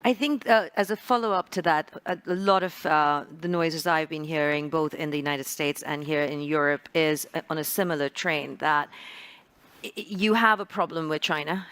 I think as a follow-up to that, a lot of the noises I've been hearing, both in the United States and here in Europe, is on a similar train that you have a problem with China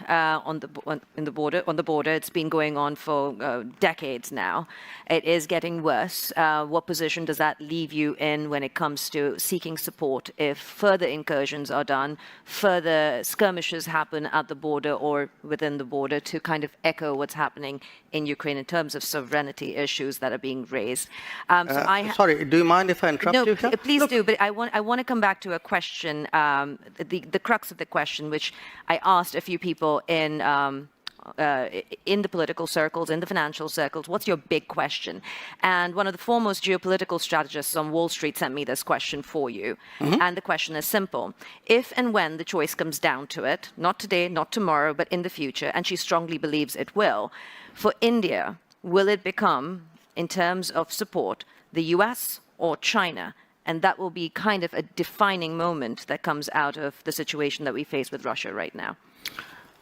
on the border. It's been going on for decades now. It is getting worse. What position does that leave you in when it comes to seeking support if further incursions are done, further skirmishes happen at the border or within the border, to kind of echo what's happening in Ukraine in terms of sovereignty issues that are being raised? Sorry, do you mind if I interrupt you here? No, please do. But I want to come back to a question, the crux of the question, which I asked a few people in the political circles, in the financial circles. What's your big question? And one of the foremost geopolitical strategists on Wall Street sent me this question for you. Mm-hmm. And the question is simple. If and when the choice comes down to it, not today, not tomorrow, but in the future, and she strongly believes it will, for India, will it become, in terms of support, the US or China? And that will be kind of a defining moment that comes out of the situation that we face with Russia right now.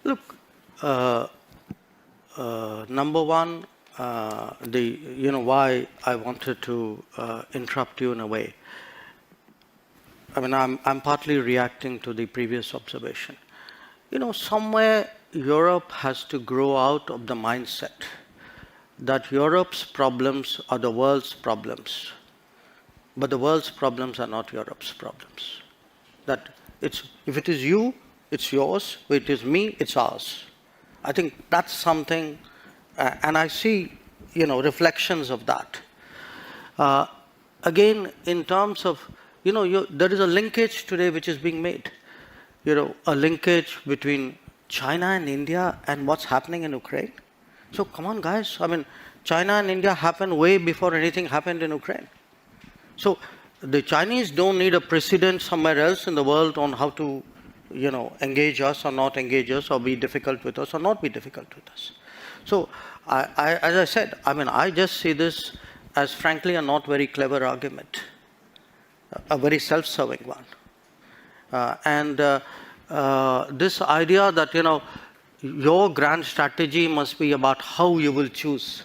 Look, number one, why I wanted to interrupt you in a way. I mean, I'm partly reacting to the previous observation. Somewhere Europe has to grow out of the mindset that Europe's problems are the world's problems. But the world's problems are not Europe's problems. That if it is you, it's yours. If it is me, it's ours. I think that's something, and I see, reflections of that. Again, in terms of, there is a linkage today which is being made. A linkage between China and India and what's happening in Ukraine. So come on, guys. I mean, China and India happened way before anything happened in Ukraine. So the Chinese don't need a precedent somewhere else in the world on how to, engage us or not engage us, or be difficult with us or not be difficult with us. So as I said, I just see this as frankly a not very clever argument, a very self-serving one. This idea that, your grand strategy must be about how you will choose.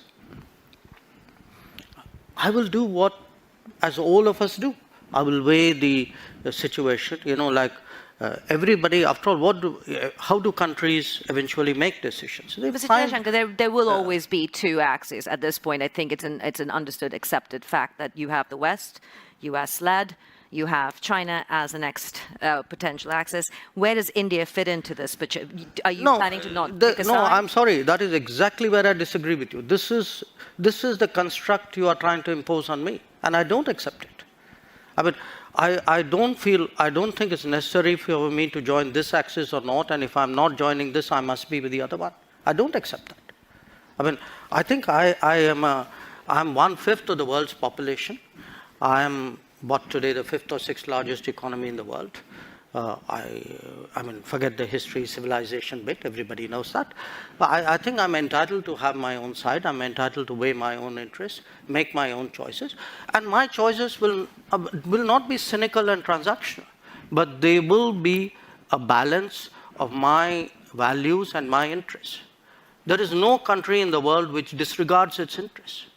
I will do what, as all of us do. I will weigh the situation, everybody, after all, how do countries eventually make decisions? Mr. Jayshankar, there will always be two axes at this point. I think it's an understood, accepted fact that you have the West, US-led, you have China as the next potential axis. Where does India fit into this? Are you planning to not pick a side? No, I'm sorry. That is exactly where I disagree with you. This is the construct you are trying to impose on me, and I don't accept it. I don't think it's necessary for me to join this axis or not, and if I'm not joining this, I must be with the other one. I don't accept that. I think I'm 1/5 of the world's population. I am today the 5th or 6th largest economy in the world. Forget the history, civilization bit, everybody knows that. But I think I'm entitled to have my own side. I'm entitled to weigh my own interests, make my own choices. And my choices will not be cynical and transactional, but they will be a balance of my values and my interests. There is no country in the world which disregards its interests.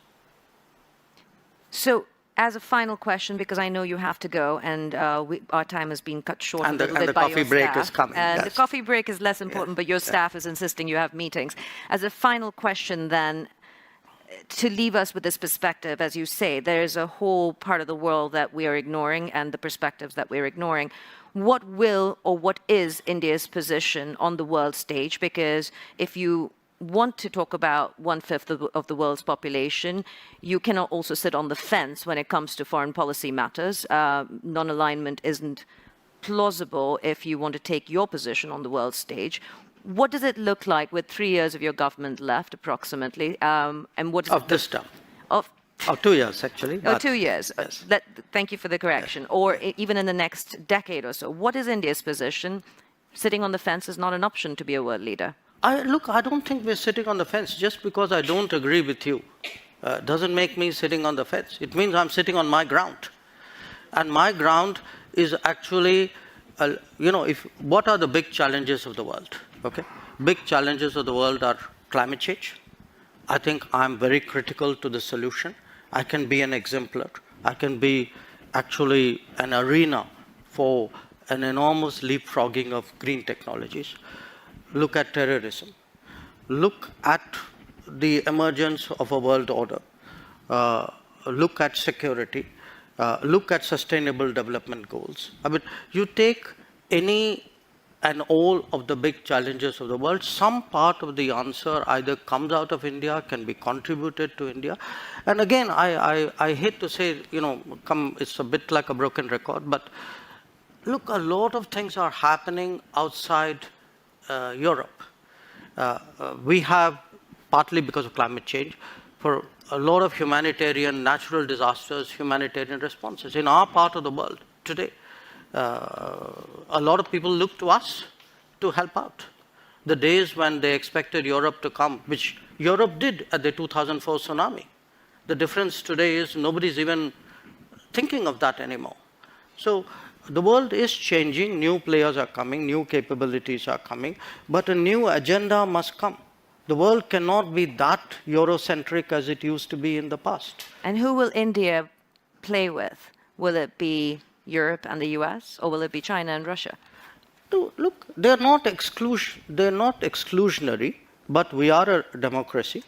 So, as a final question, because I know you have to go, and our time has been cut short a little bit by your staff. And the coffee break is coming. The coffee break is less important, but your staff is insisting you have meetings. As a final question, then, to leave us with this perspective, as you say, there's a whole part of the world that we are ignoring and the perspectives that we're ignoring. What will or what is India's position on the world stage? Because if you want to talk about 1/5 of the world's population, you cannot also sit on the fence when it comes to foreign policy matters. Non-alignment isn't plausible if you want to take your position on the world stage. What does it look like with 3 years of your government left, approximately? And what of this term? Of 2 years, actually. 2 years. Yes. Thank you for the correction. Yes. Or even in the next decade or so. What is India's position? Sitting on the fence is not an option to be a world leader. I don't think we're sitting on the fence. Just because I don't agree with you doesn't make me sitting on the fence. It means I'm sitting on my ground. And my ground is actually, what are the big challenges of the world? Okay, big challenges of the world are climate change, I think I'm very critical to the solution. I can be an exemplar. I can be actually an arena for an enormous leapfrogging of green technologies. Look at terrorism. Look at the emergence of a world order. Look at security. Look at sustainable development goals. I mean, you take any and all of the big challenges of the world, some part of the answer either comes out of India, can be contributed to India. And again, I hate to say, it's a bit like a broken record, but look, a lot of things are happening outside Europe. We have, partly because of climate change, for a lot of humanitarian, natural disasters, humanitarian responses. In our part of the world today, a lot of people look to us to help out. The days when they expected Europe to come, which Europe did at the 2004 tsunami. The difference today is nobody's even thinking of that anymore. So the world is changing, new players are coming, new capabilities are coming, but a new agenda must come. The world cannot be that Eurocentric as it used to be in the past. And who will India play with? Will it be Europe and the US, or will it be China and Russia? Look, they're not exclusionary, but we are a democracy.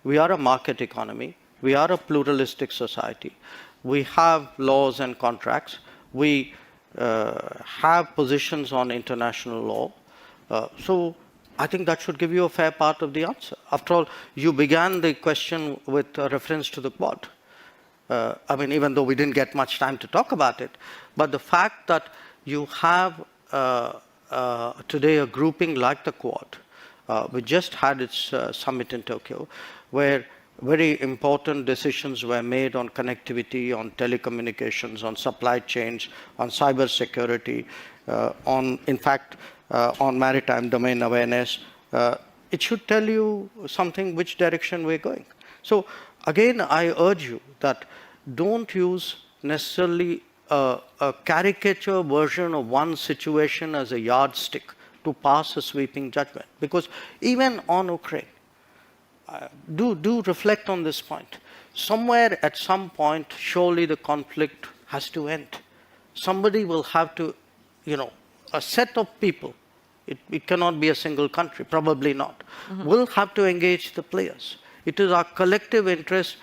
We are a market economy. We are a pluralistic society. We have laws and contracts. We have positions on international law. So I think that should give you a fair part of the answer. After all, you began the question with a reference to the Quad. I mean, even though we didn't get much time to talk about it, but the fact that you have today a grouping like the Quad, we just had its summit in Tokyo, where very important decisions were made on connectivity, on telecommunications, on supply chains, on cyber security, on maritime domain awareness. It should tell you something which direction we're going. So again, I urge you that don't use necessarily a caricature version of one situation as a yardstick to pass a sweeping judgment. Because even on Ukraine, do reflect on this point. Somewhere at some point, surely the conflict has to end. Somebody will have to, a set of people, it cannot be a single country, probably not, will have to engage the players. It is our collective interest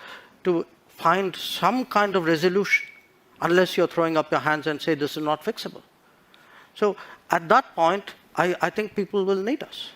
to find some kind of resolution, unless you're throwing up your hands and say this is not fixable. So at that point, I think people will need us.